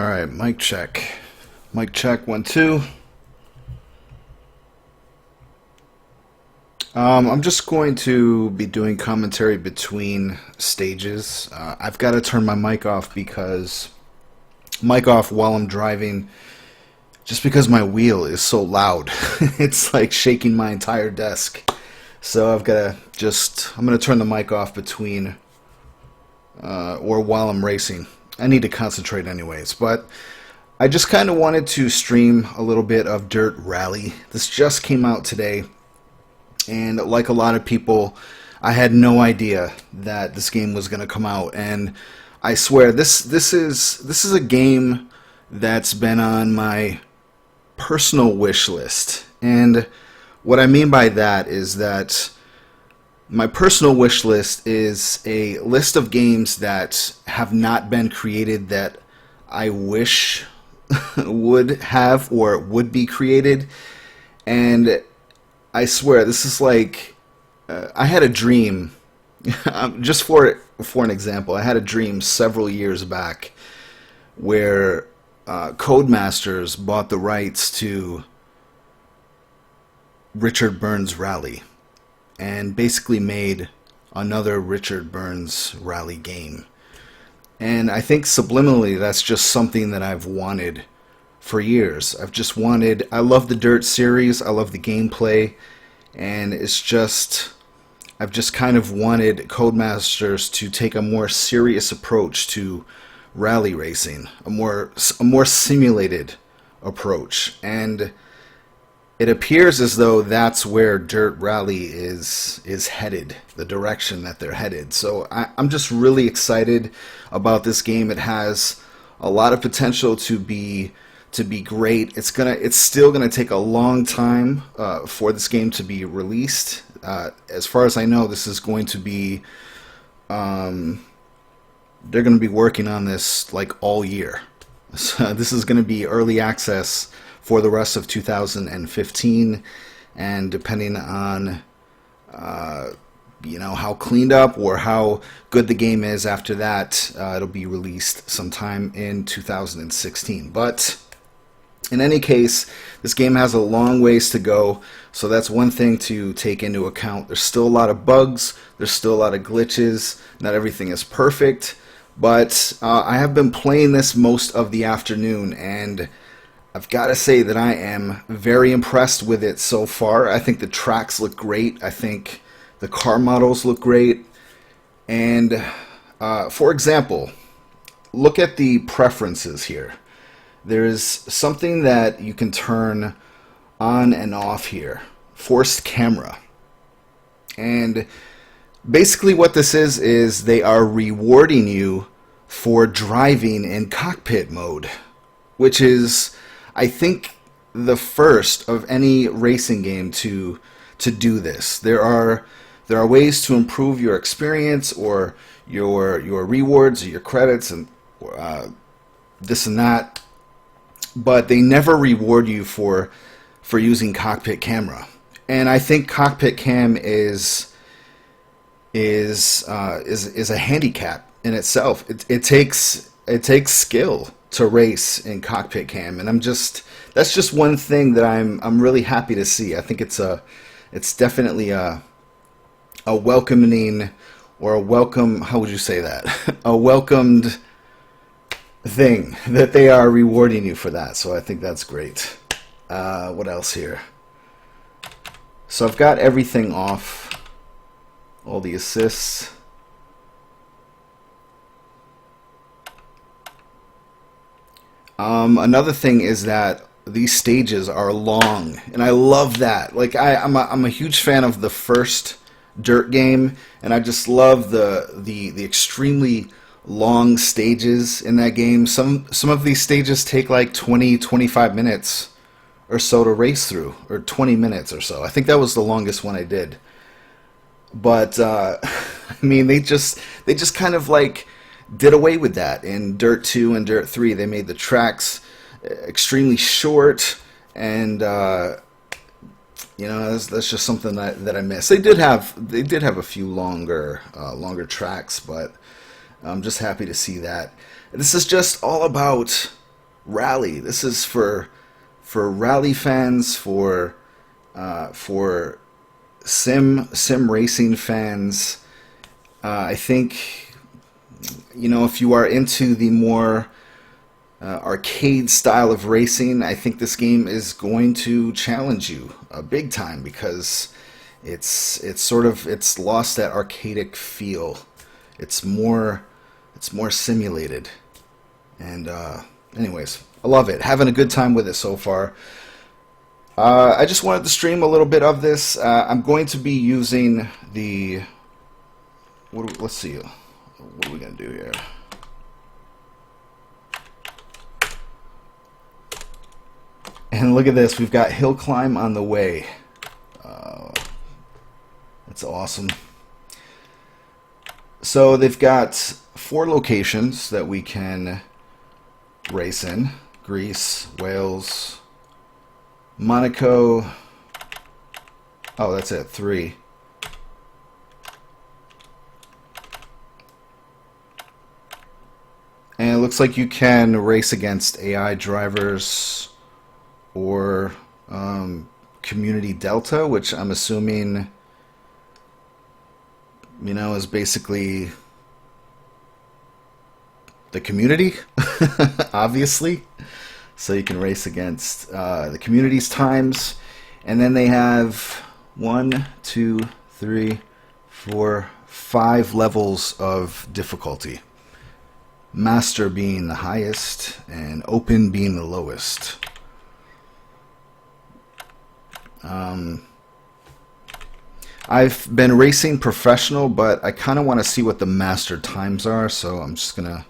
All right, mic check. Mic check, 1, 2. I'm just going to be doing commentary between stages. I've got to turn my mic off while I'm driving, just because my wheel is so loud. It's like shaking my entire desk. So I'm going to turn the mic off between, or while I'm racing. I need to concentrate anyways, but I just kind of wanted to stream a little bit of Dirt Rally. This just came out today, and like a lot of people, I had no idea that this game was going to come out. And I swear, this is a game that's been on my personal wish list. And what I mean by that is that my personal wish list is a list of games that have not been created that I wish would have or would be created. And I swear, this is like, I had a dream, just for an example, I had a dream several years back where Codemasters bought the rights to Richard Burns Rally and basically made another Richard Burns Rally game. And I think subliminally that's just something that I've wanted for years. I love the Dirt series, I love the gameplay, and I've just kind of wanted Codemasters to take a more serious approach to rally racing, a more simulated approach. And it appears as though that's where Dirt Rally is headed, the direction that they're headed. So I'm just really excited about this game. It has a lot of potential to be great. It's still gonna take a long time for this game to be released. As far as I know, this is going to be they're going to be working on this like all year. So this is going to be early access for the rest of 2015, and depending on how cleaned up or how good the game is after that, it'll be released sometime in 2016. But in any case, this game has a long ways to go, so that's one thing to take into account. There's still a lot of bugs, there's still a lot of glitches, not everything is perfect, but I have been playing this most of the afternoon, and I've got to say that I am very impressed with it so far. I think the tracks look great, I think the car models look great, and for example, look at the preferences here. There's something that you can turn on and off here, forced camera. And basically what this is they are rewarding you for driving in cockpit mode, which is, I think, the first of any racing game to do this. There are ways to improve your experience or your rewards or your credits and this and that, but they never reward you for using cockpit camera. And I think cockpit cam is a handicap in itself. It takes skill to race in cockpit cam, and that's just one thing that I'm really happy to see. I think it's definitely a welcoming, or a welcome, how would you say that? A welcomed thing that they are rewarding you for that. So I think that's great. What else here? So I've got everything off, all the assists. Another thing is that these stages are long, and I love that. Like I'm a huge fan of the first Dirt game, and I just love the extremely long stages in that game. Some of these stages take like 25 minutes or so to race through, or 20 minutes or so. I think that was the longest one I did. But I mean, they just kind of like did away with that in Dirt 2 and Dirt 3. They made the tracks extremely short, and that's just something that I miss. They did have a few longer tracks, but I'm just happy to see that. This is just all about Rally. This is for rally fans, for sim racing fans. I think, you know, if you are into the more arcade style of racing, I think this game is going to challenge you big time, because it's lost that arcadic feel. It's more simulated. And anyways, I love it. Having a good time with it so far. I just wanted to stream a little bit of this. I'm going to be using the let's see, what are we gonna do here? And look at this, we've got hill climb on the way. That's awesome. So they've got 4 locations that we can race in: Greece, Wales, Monaco. Oh, that's it, 3. And it looks like you can race against AI drivers or Community Delta, which I'm assuming, you know, is basically the community, obviously. So you can race against the community's times. And then they have 1, 2, 3, 4, 5 levels of difficulty. Master being the highest and open being the lowest. I've been racing professional, but I kind of want to see what the master times are, so I'm just gonna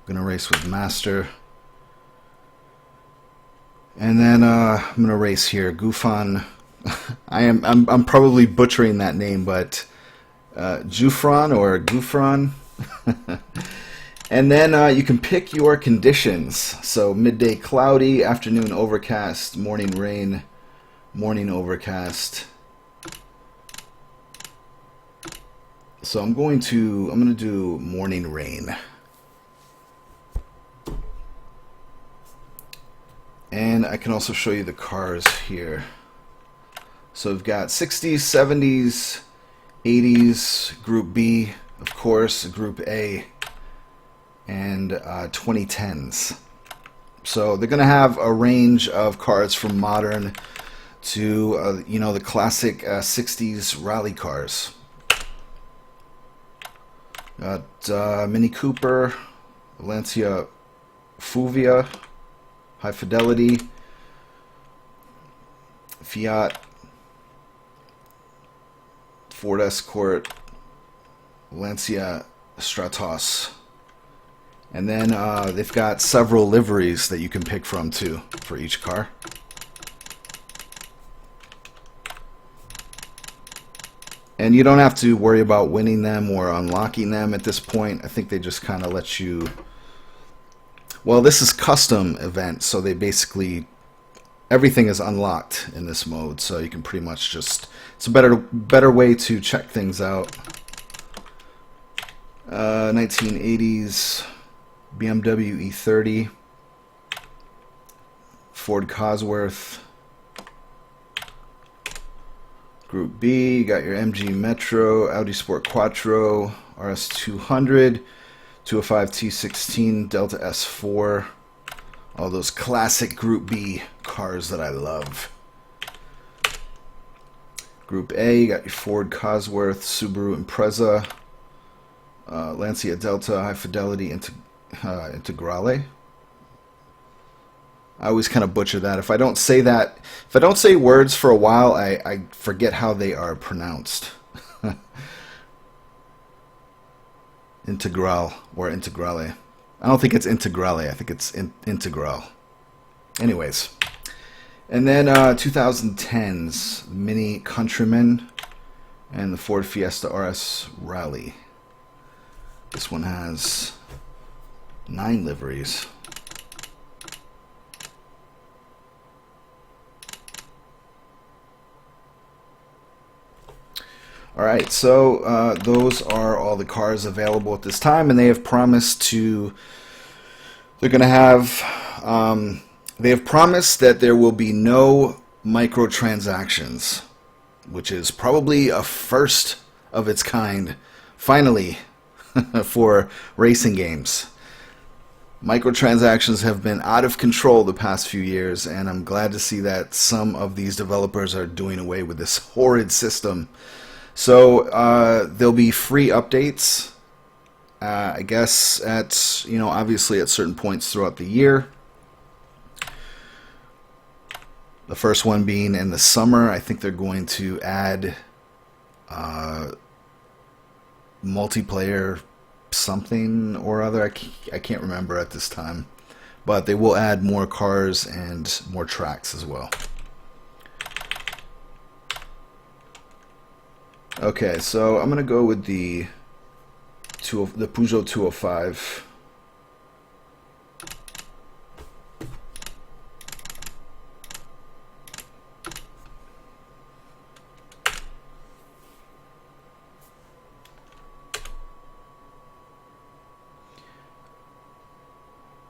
race with master. And then I'm gonna race here. Gufan. I'm probably butchering that name, but Jufran or Gufran. And then you can pick your conditions. So midday cloudy, afternoon overcast, morning rain, morning overcast. So I'm gonna do morning rain. And I can also show you the cars here. So we've got 60s, 70s, 80s, Group B, of course, Group A, and 2010s. So they're going to have a range of cars from modern to, you know, the classic 60s rally cars. Got Mini Cooper, Lancia Fulvia, High Fidelity, Fiat, Ford Escort, Lancia Stratos. And then they've got several liveries that you can pick from too for each car. And you don't have to worry about winning them or unlocking them at this point. I think they just kind of let you... Well, this is custom event, so they basically... Everything is unlocked in this mode, so you can pretty much just... It's a better way to check things out. 1980s BMW E30, Ford Cosworth, Group B, you got your MG Metro, Audi Sport Quattro, RS200, 205 T16, Delta S4, all those classic Group B cars that I love. Group A, you got your Ford Cosworth, Subaru Impreza, Lancia Delta, High Fidelity, Integrale. I always kind of butcher that. If I don't say words for a while, I forget how they are pronounced. Integral or Integrale. I don't think it's Integrale. I think it's Integral. Anyways. And then 2010s, Mini Countryman and the Ford Fiesta RS Rally. This one has 9 liveries. Alright, so those are all the cars available at this time, and they have promised to... They're going to have they have promised that there will be no microtransactions, which is probably a first of its kind, finally, for racing games. Microtransactions have been out of control the past few years, and I'm glad to see that some of these developers are doing away with this horrid system. So there'll be free updates, I guess, at, obviously at certain points throughout the year. The first one being in the summer. I think they're going to add multiplayer something or other. I can't remember at this time, but they will add more cars and more tracks as well. Okay, so I'm gonna go with the Peugeot 205.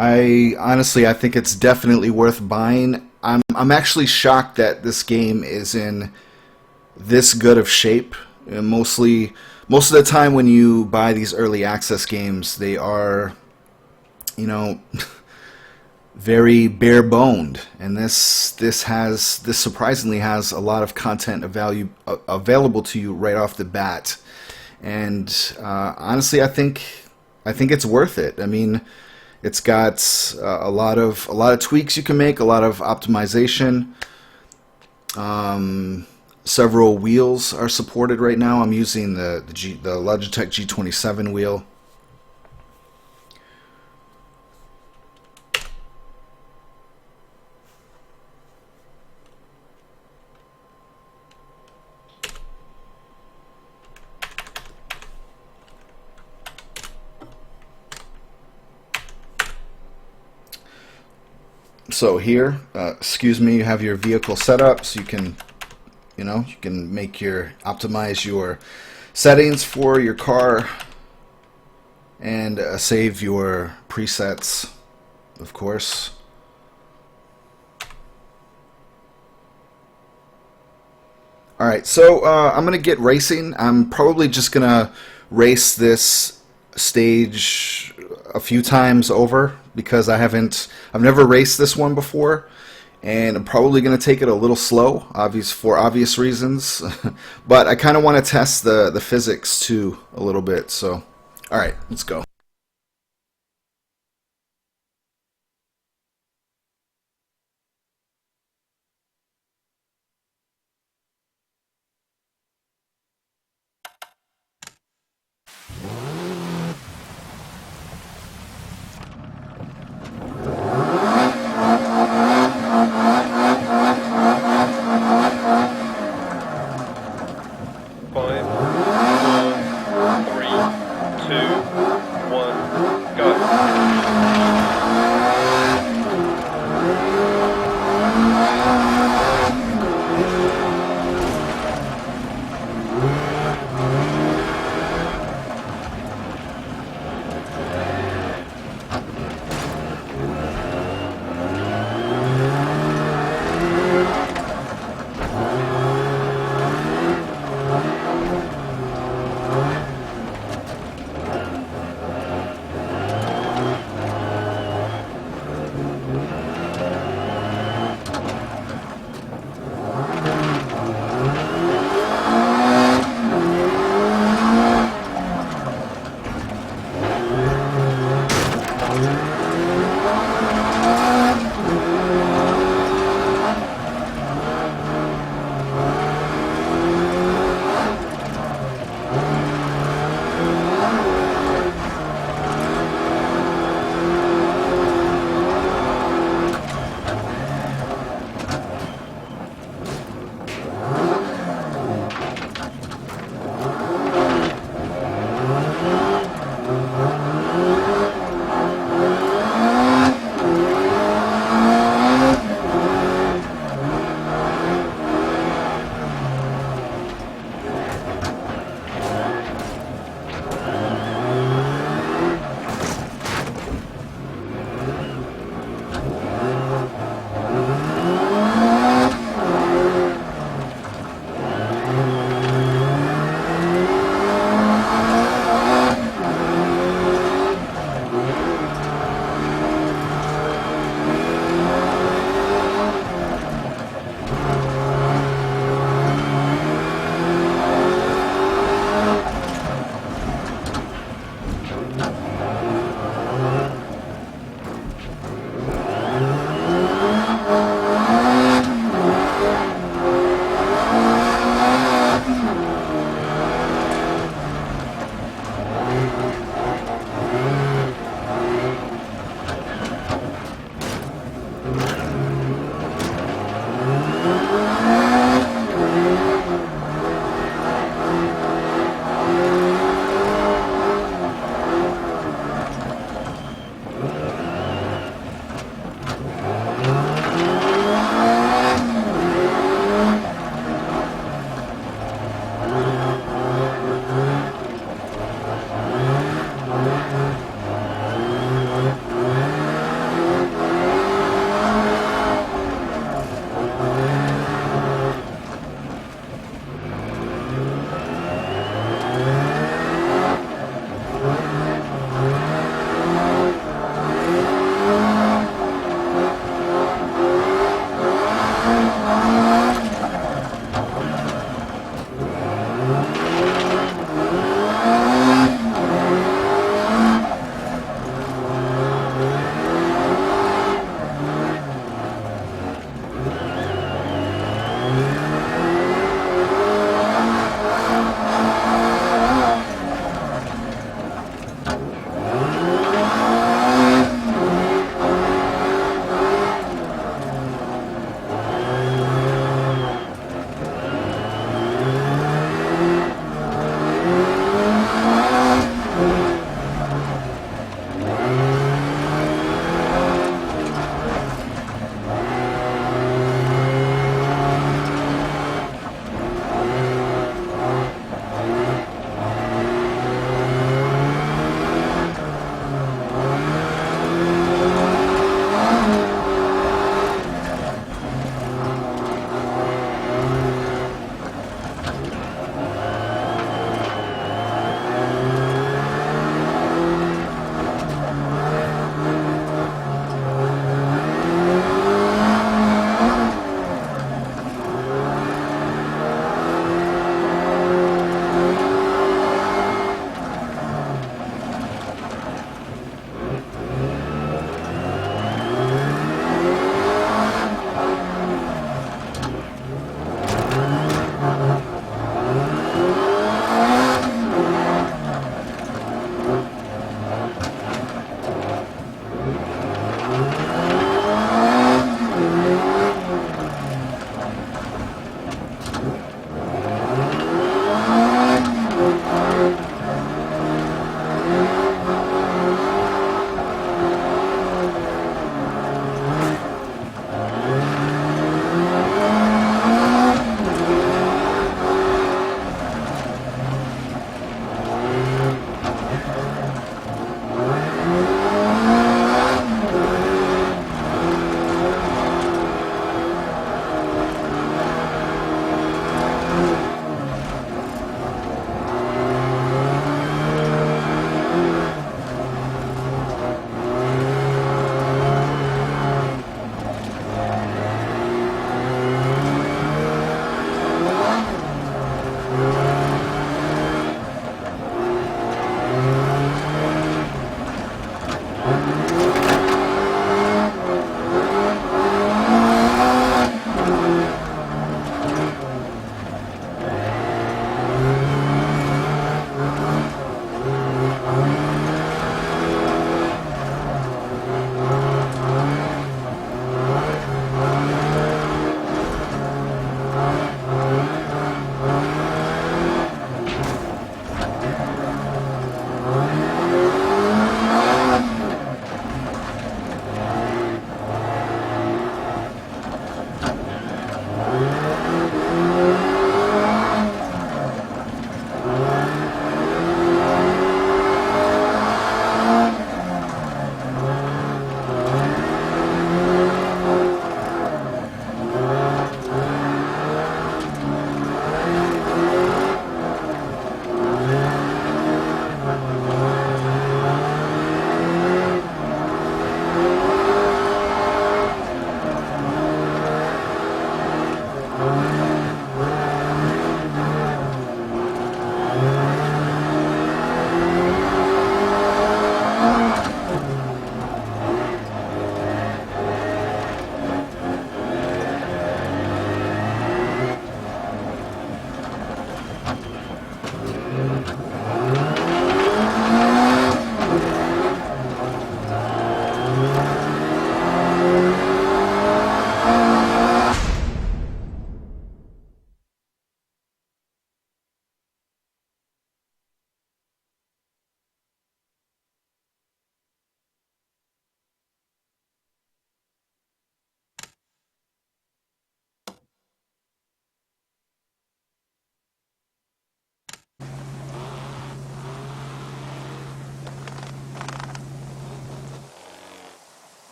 I think it's definitely worth buying. I'm actually shocked that this game is in this good of shape. And most of the time when you buy these early access games, they are, very bare boned, and this surprisingly has a lot of content available to you right off the bat. And honestly, I think it's worth it. I mean, it's got a lot of tweaks you can make, a lot of optimization. Several wheels are supported right now. I'm using the Logitech G27 wheel. So here, excuse me, you have your vehicle set up, so you can optimize your settings for your car and save your presets, of course. Alright, so I'm going to get racing. I'm probably just going to race this stage a few times over because I've never raced this one before. And I'm probably going to take it a little slow, for obvious reasons. But I kind of want to test the physics too a little bit. So, all right, let's go. Five, four, three, two,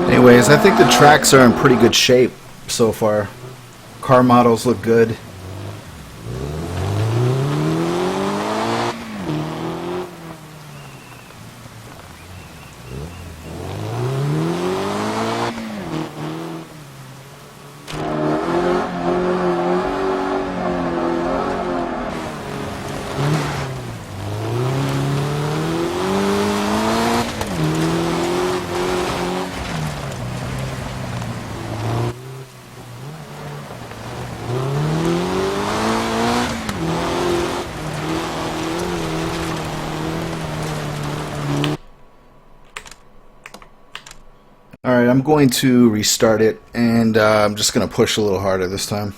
Anyways, I think the tracks are in pretty good shape so far. Car models look good. Alright, I'm going to restart it, and I'm just going to push a little harder this time.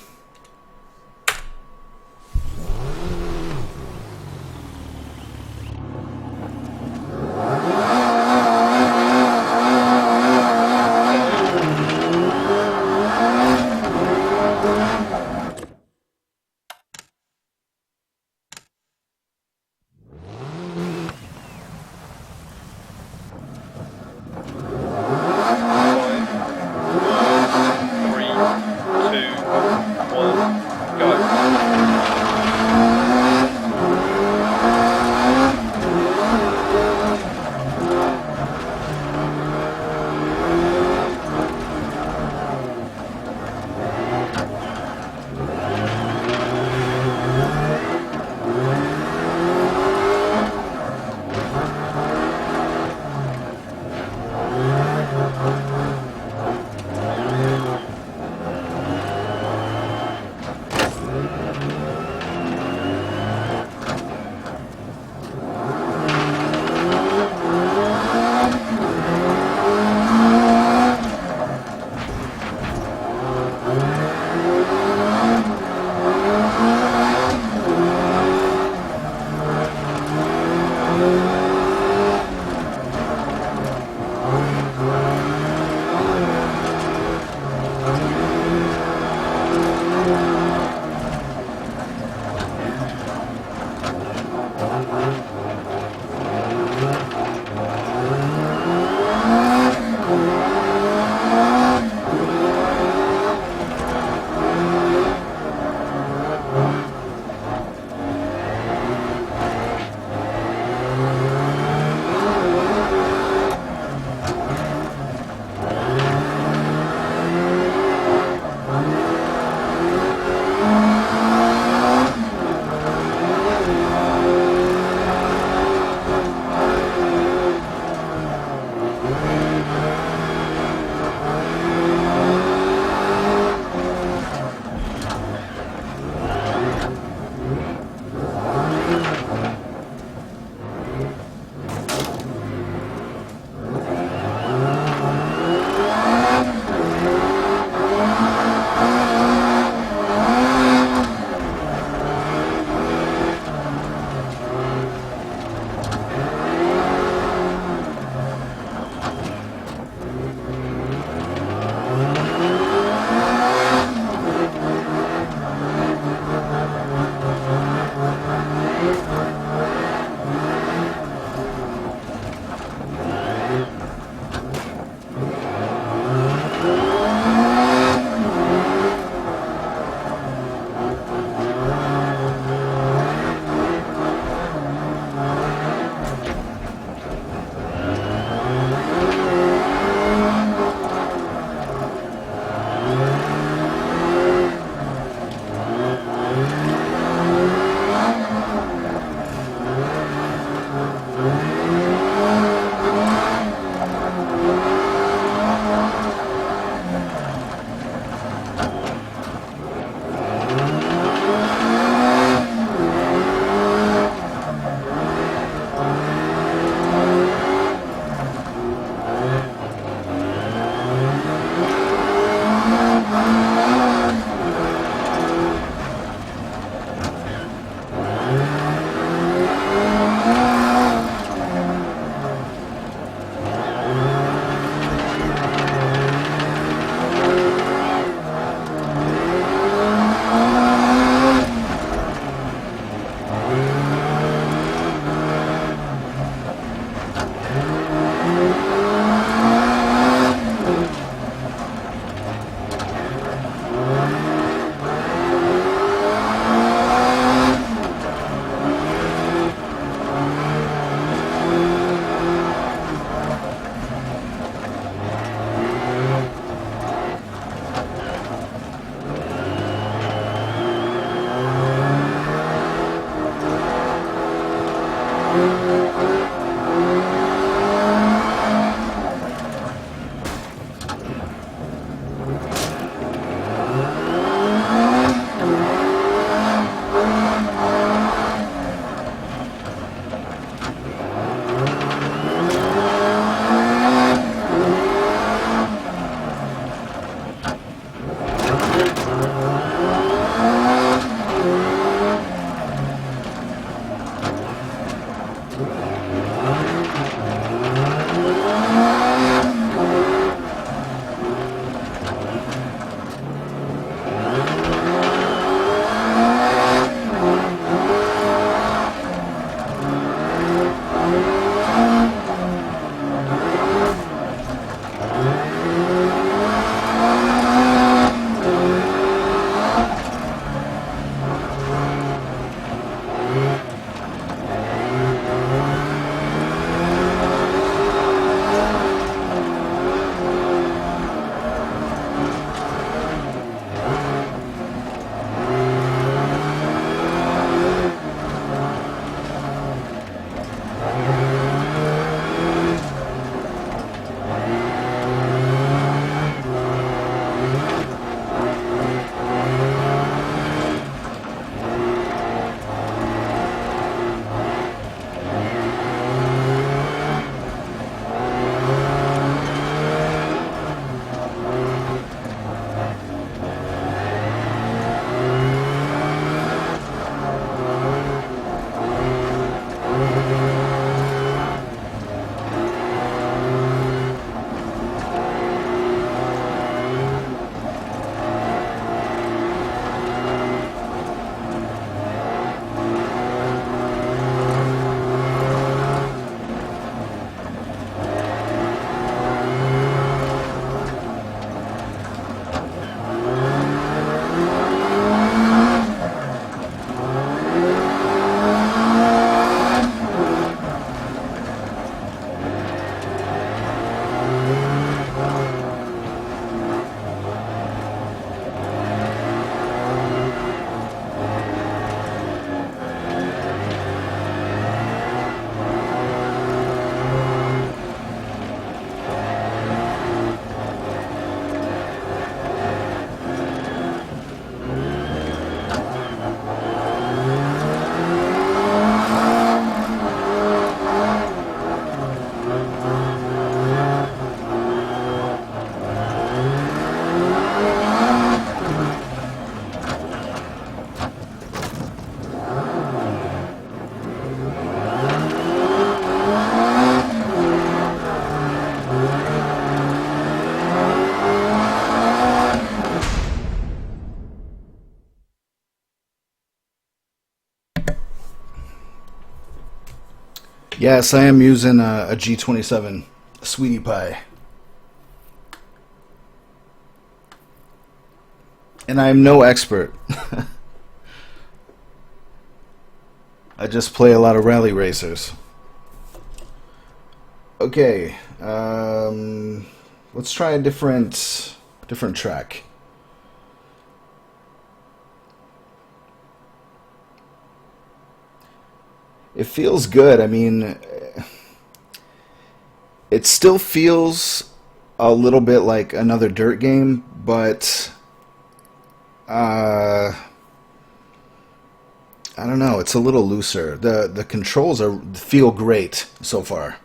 Yes, I am using a G27 Sweetie Pie. And I am no expert. I just play a lot of rally racers. Okay, let's try a different track. It feels good. I mean, it still feels a little bit like another dirt game, but I don't know. It's a little looser. The controls feel great so far.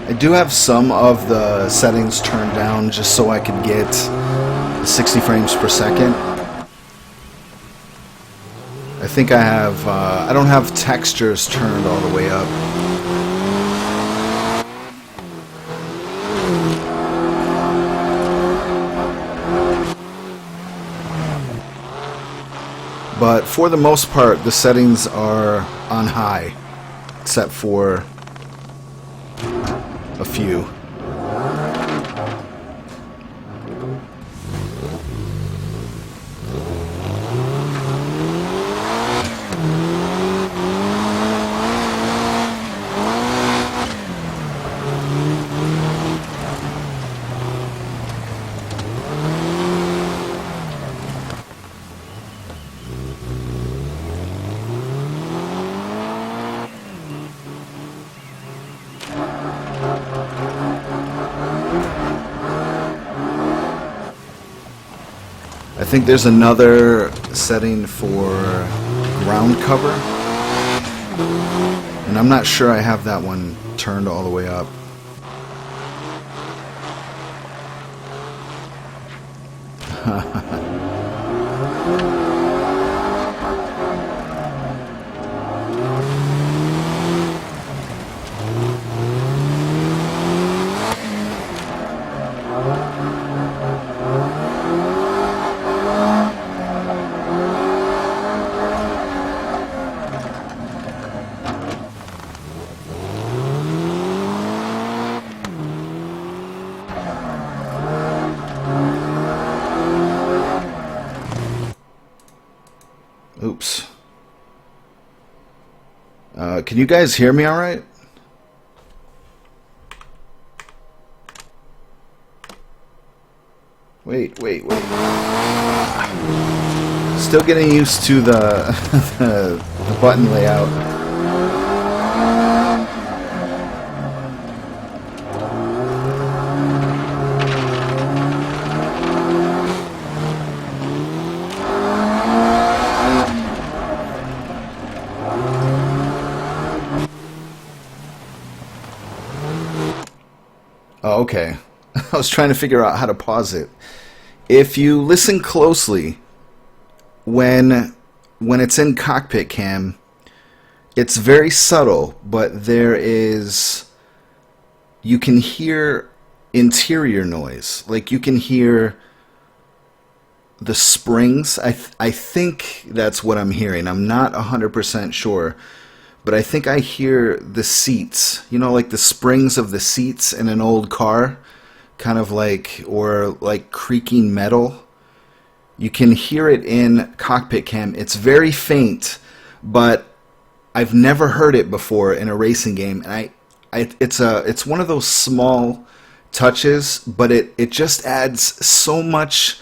I do have some of the settings turned down just so I could get 60 frames per second. I think I have, I don't have textures turned all the way up. But for the most part, the settings are on high, except for a few. I think there's another setting for ground cover, and I'm not sure I have that one turned all the way up. Oops. Can you guys hear me all right? Wait. Still getting used to the the button layout. Oh, okay. I was trying to figure out how to pause it. If you listen closely, when it's in cockpit cam, it's very subtle, but you can hear interior noise. Like you can hear the springs. I think that's what I'm hearing. I'm not 100% sure. But I think I hear the seats, you know, like the springs of the seats in an old car, kind of like, or like creaking metal. You can hear it in cockpit cam. It's very faint, but I've never heard it before in a racing game. And it's one of those small touches, but it just adds so much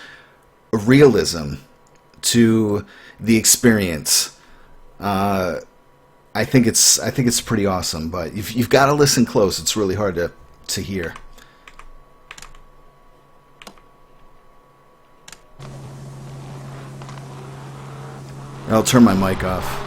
realism to the experience. I think it's pretty awesome, but you've got to listen close. It's really hard to hear. I'll turn my mic off.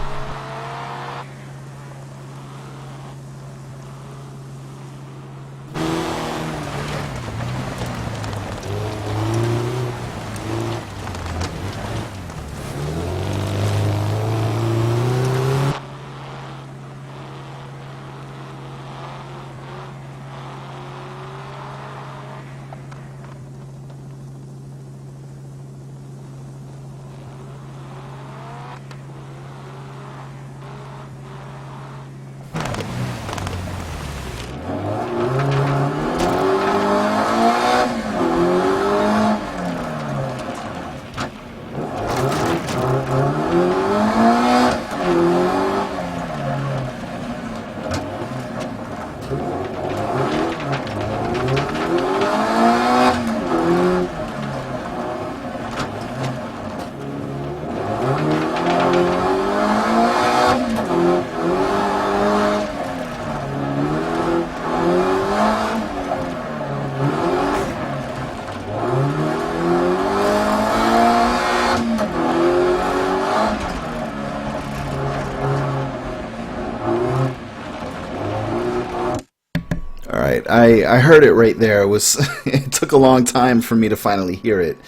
Alright, I heard it right there. It took a long time for me to finally hear it.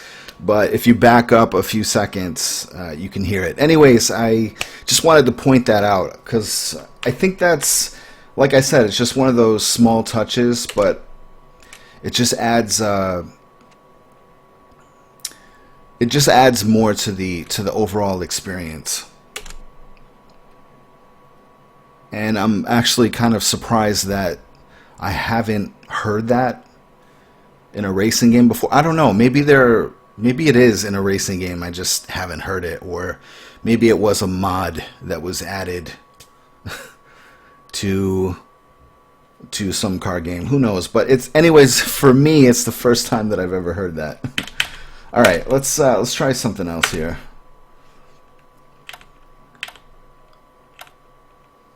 But if you back up a few seconds, you can hear it. Anyways, I just wanted to point that out because I think that's, like I said, it's just one of those small touches, but it just adds more to the overall experience. And I'm actually kind of surprised that I haven't heard that in a racing game before. I don't know. Maybe it is in a racing game. I just haven't heard it, or maybe it was a mod that was added to some car game. Who knows? But anyways, for me, it's the first time that I've ever heard that. All right, let's try something else here.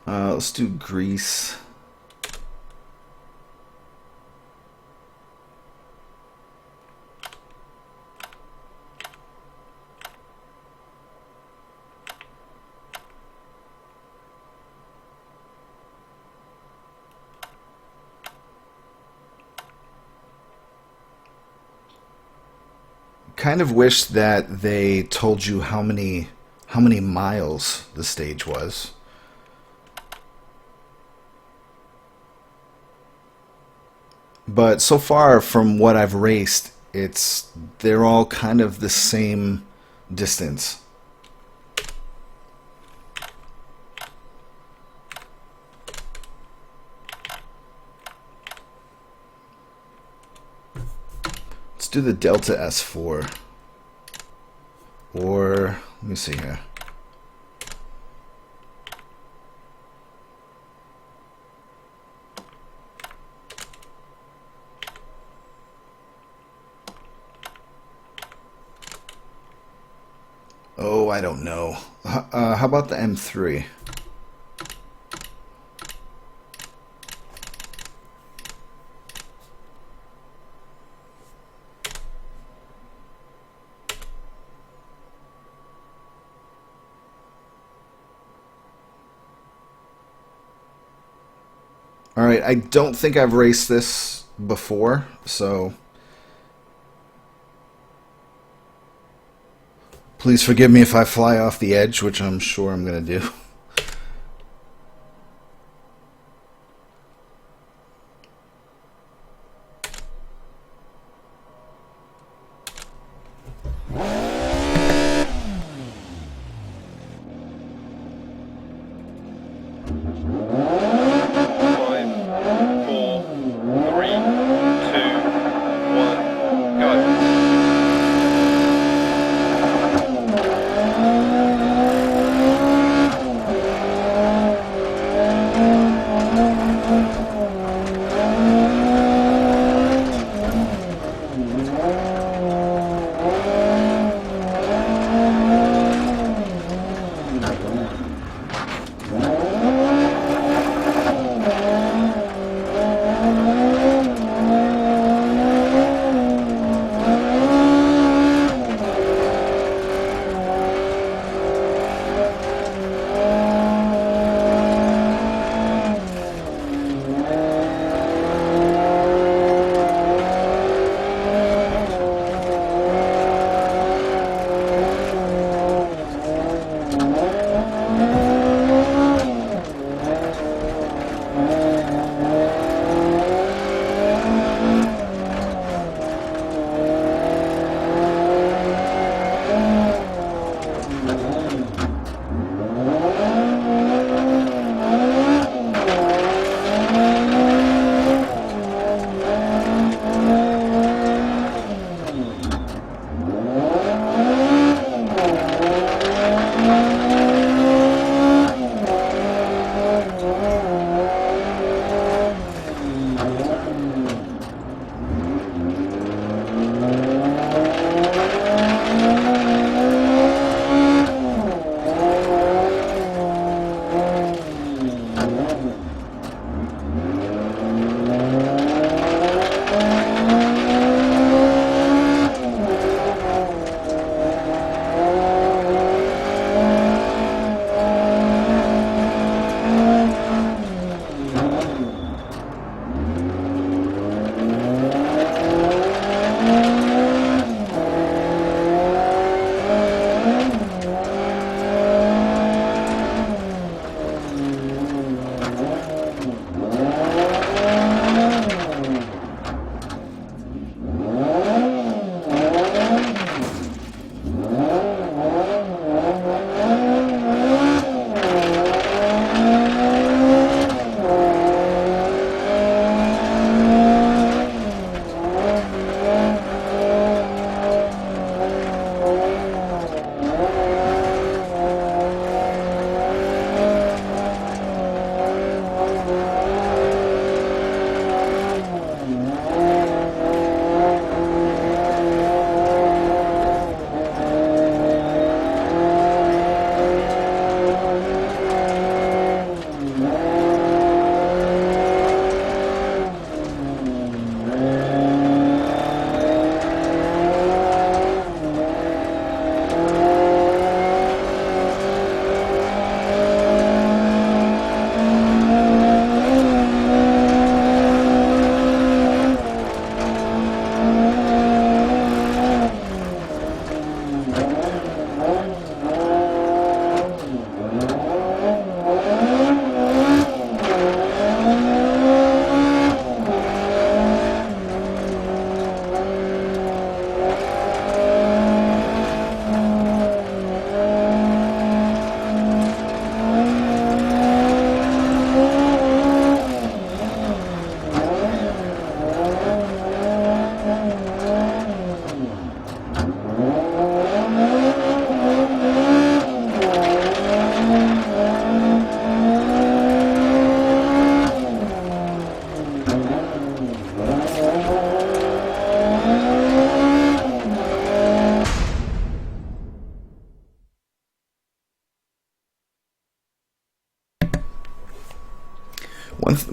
Let's do Grease. kind of wish that they told you how many miles the stage was. But so far from what I've raced, they're all kind of the same distance. Let's do the Delta S4. Or, let me see here. Oh, I don't know. How about the M3? Alright, I don't think I've raced this before, so please forgive me if I fly off the edge, which I'm sure I'm going to do.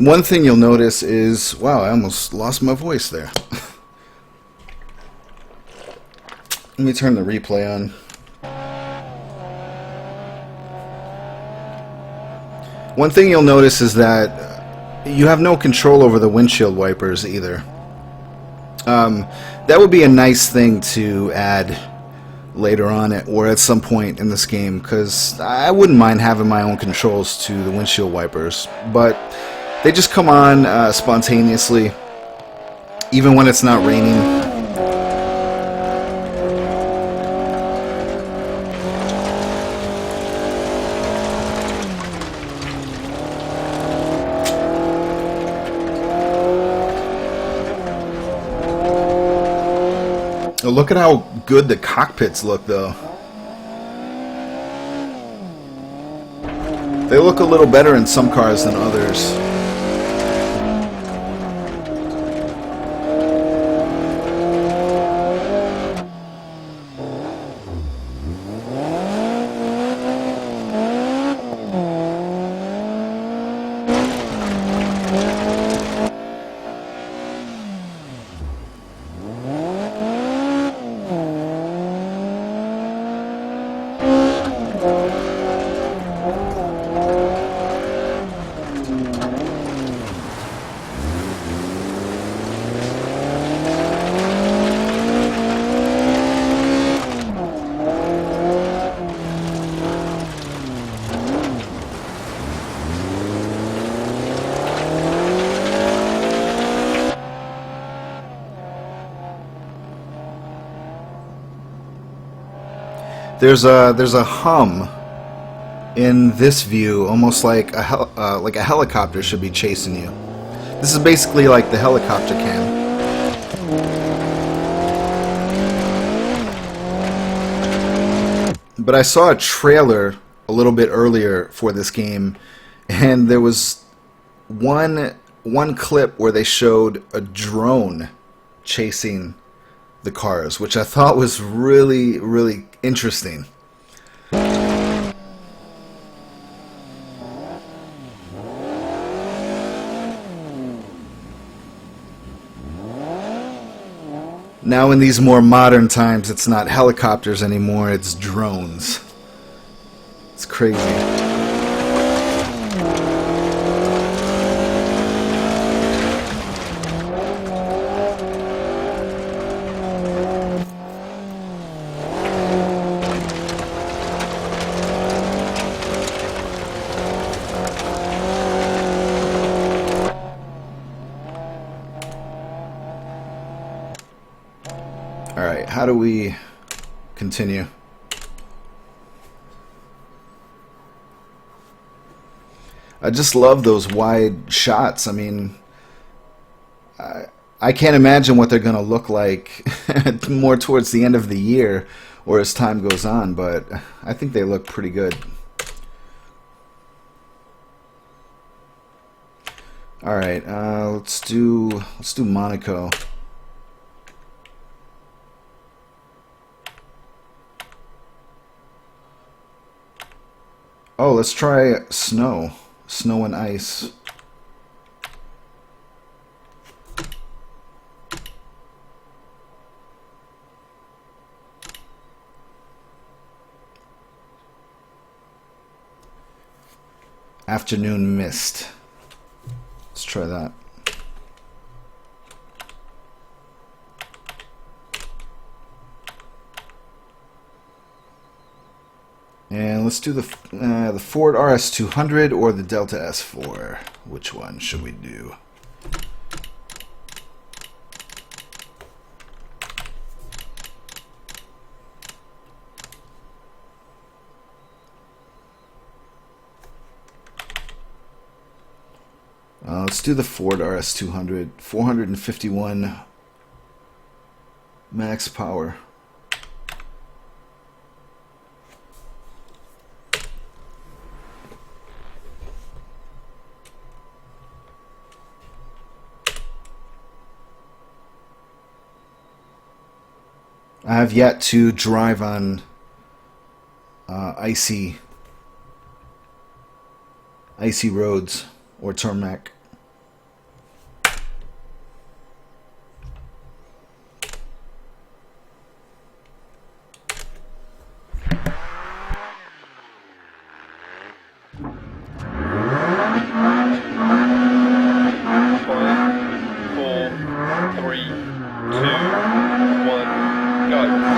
One thing you'll notice is, wow, I almost lost my voice there. Let me turn the replay on. One thing you'll notice is that you have no control over the windshield wipers either. That would be a nice thing to add later on or at some point in this game, because I wouldn't mind having my own controls to the windshield wipers, but they just come on spontaneously, even when it's not raining. Look at how good the cockpits look, though. They look a little better in some cars than others. There's a hum in this view, almost like a helicopter should be chasing you. This is basically like the helicopter cam. But I saw a trailer a little bit earlier for this game, and there was one clip where they showed a drone chasing the cars, which I thought was really, really interesting. Now in these more modern times, it's not helicopters anymore, it's drones. It's crazy. Alright, how do we continue? I just love those wide shots. I mean, I can't imagine what they're going to look like more towards the end of the year or as time goes on, but I think they look pretty good. Alright, let's do Monaco. Oh, let's try snow. Snow and ice. Afternoon mist. Let's try that. And let's do the Ford RS200 or the Delta S4. Which one should we do? Let's do the Ford RS200. 451 max power. I have yet to drive on icy roads or tarmac. 3, 2, 1, go.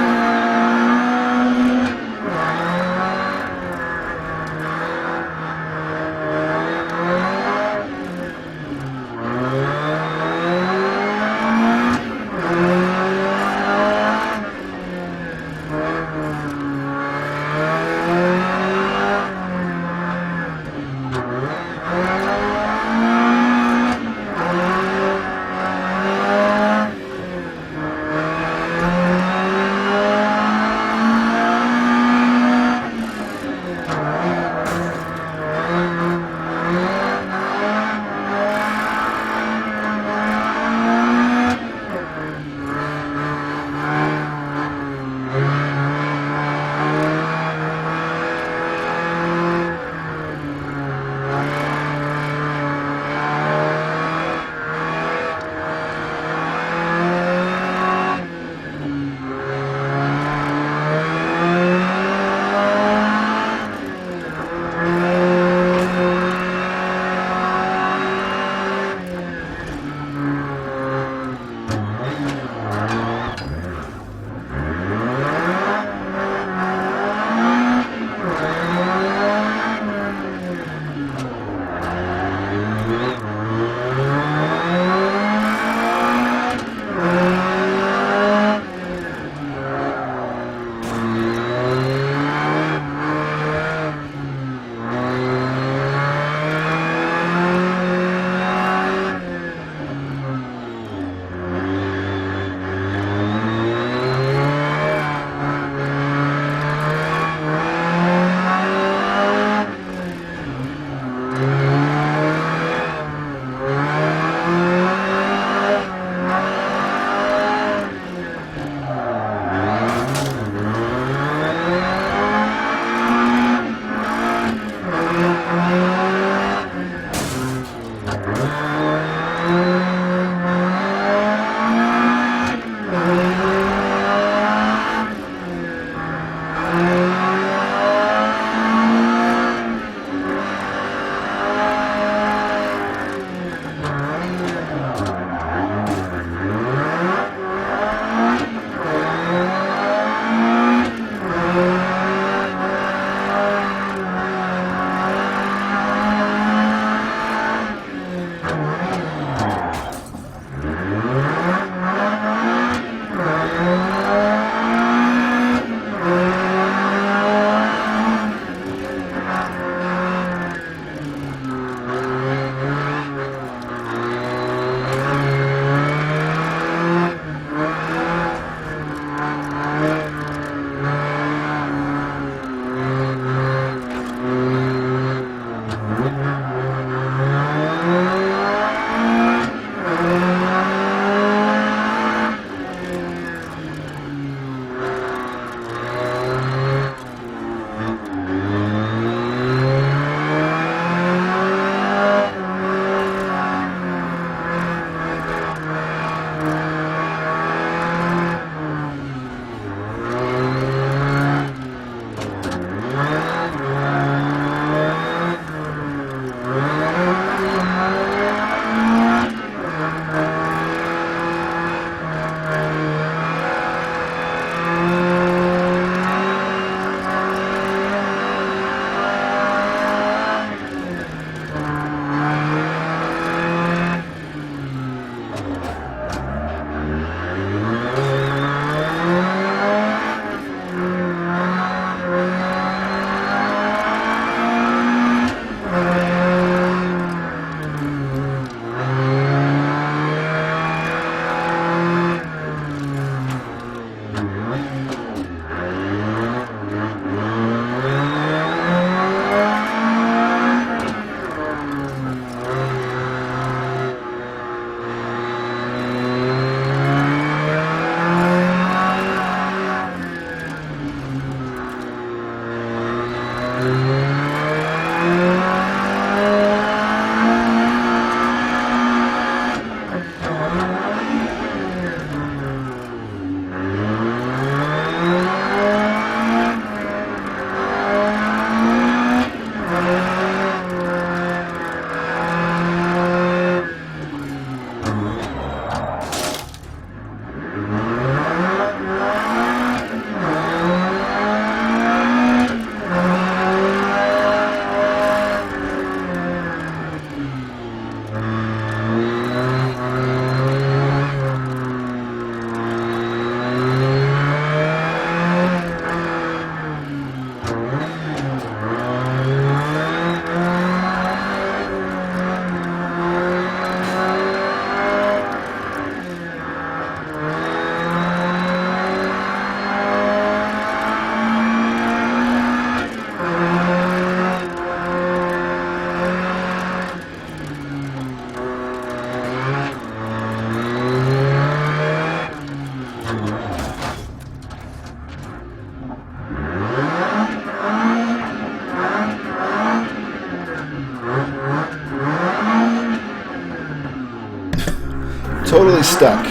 totally stuck.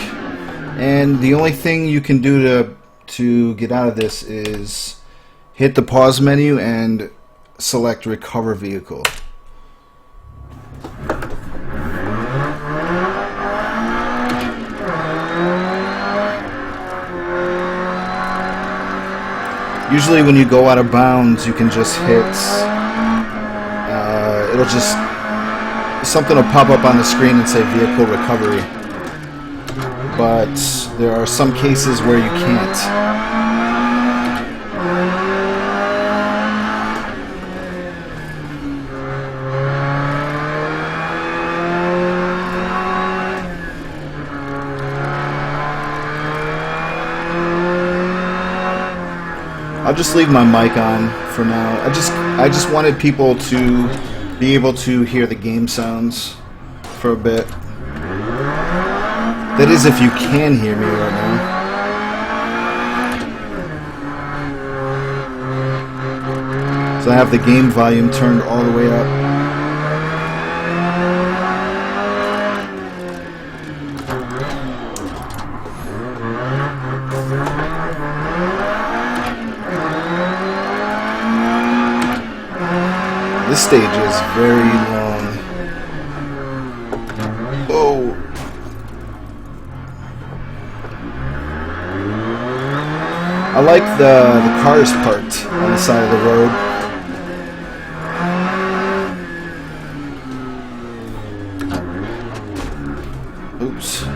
And the only thing you can do to get out of this is hit the pause menu and select recover vehicle. Usually when you go out of bounds, you can just hit, it'll just, something will pop up on the screen and say vehicle recovery. But there are some cases where you can't. I'll just leave my mic on for now. I just wanted people to be able to hear the game sounds for a bit. That is, if you can hear me right now. So I have the game volume turned all the way up. This stage is very long. Oh. I like the cars parked on the side of the road. Oops.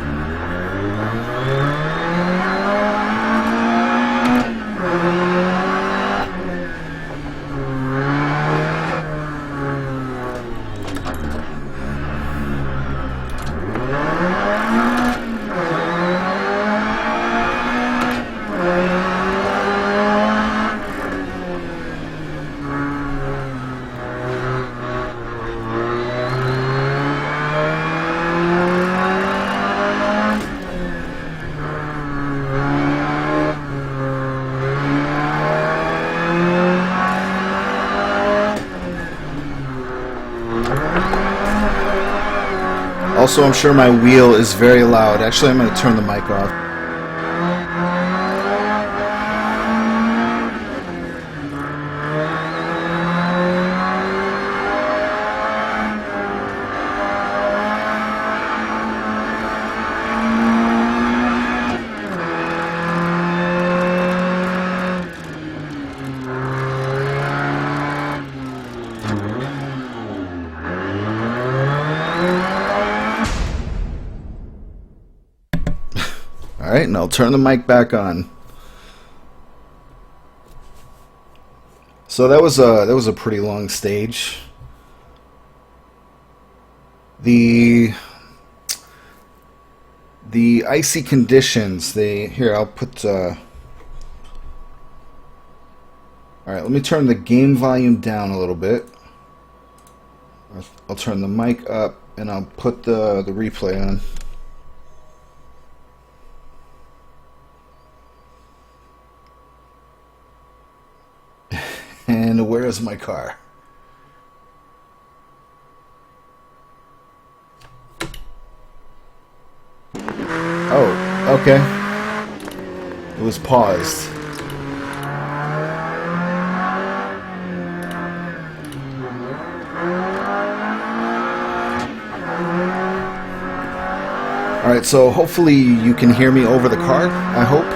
Also, I'm sure my wheel is very loud. Actually, I'm going to turn the mic off. Alright, and I'll turn the mic back on. So that was a pretty long stage. The icy conditions, here I'll put alright, let me turn the game volume down a little bit. I'll turn the mic up and I'll put the replay on. And where is my car? Oh, okay. It was paused. Alright, so hopefully you can hear me over the car, I hope.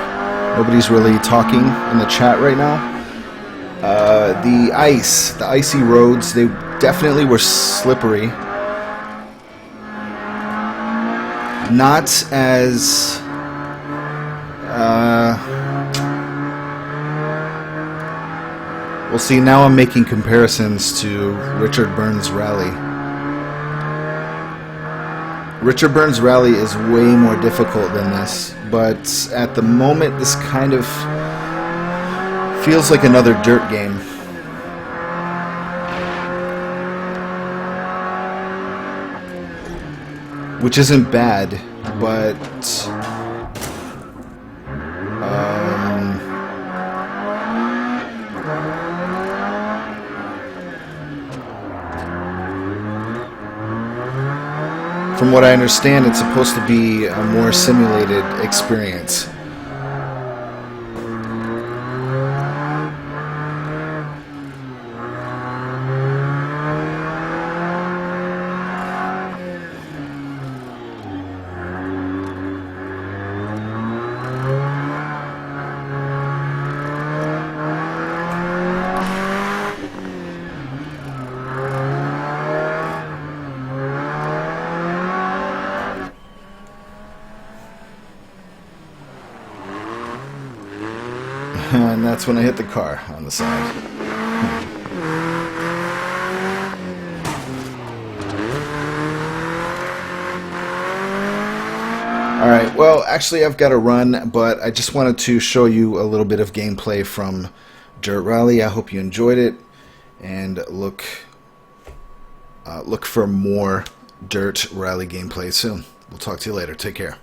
Nobody's really talking in the chat right now. The icy roads, they definitely were slippery. Not as well, see, now I'm making comparisons to Richard Burns' Rally. Richard Burns' Rally is way more difficult than this, but at the moment this kind of feels like another dirt game. Which isn't bad, but from what I understand, it's supposed to be a more simulated experience. And that's when I hit the car on the side. Alright, well, actually I've got to run, but I just wanted to show you a little bit of gameplay from Dirt Rally. I hope you enjoyed it, and look for more Dirt Rally gameplay soon. We'll talk to you later. Take care.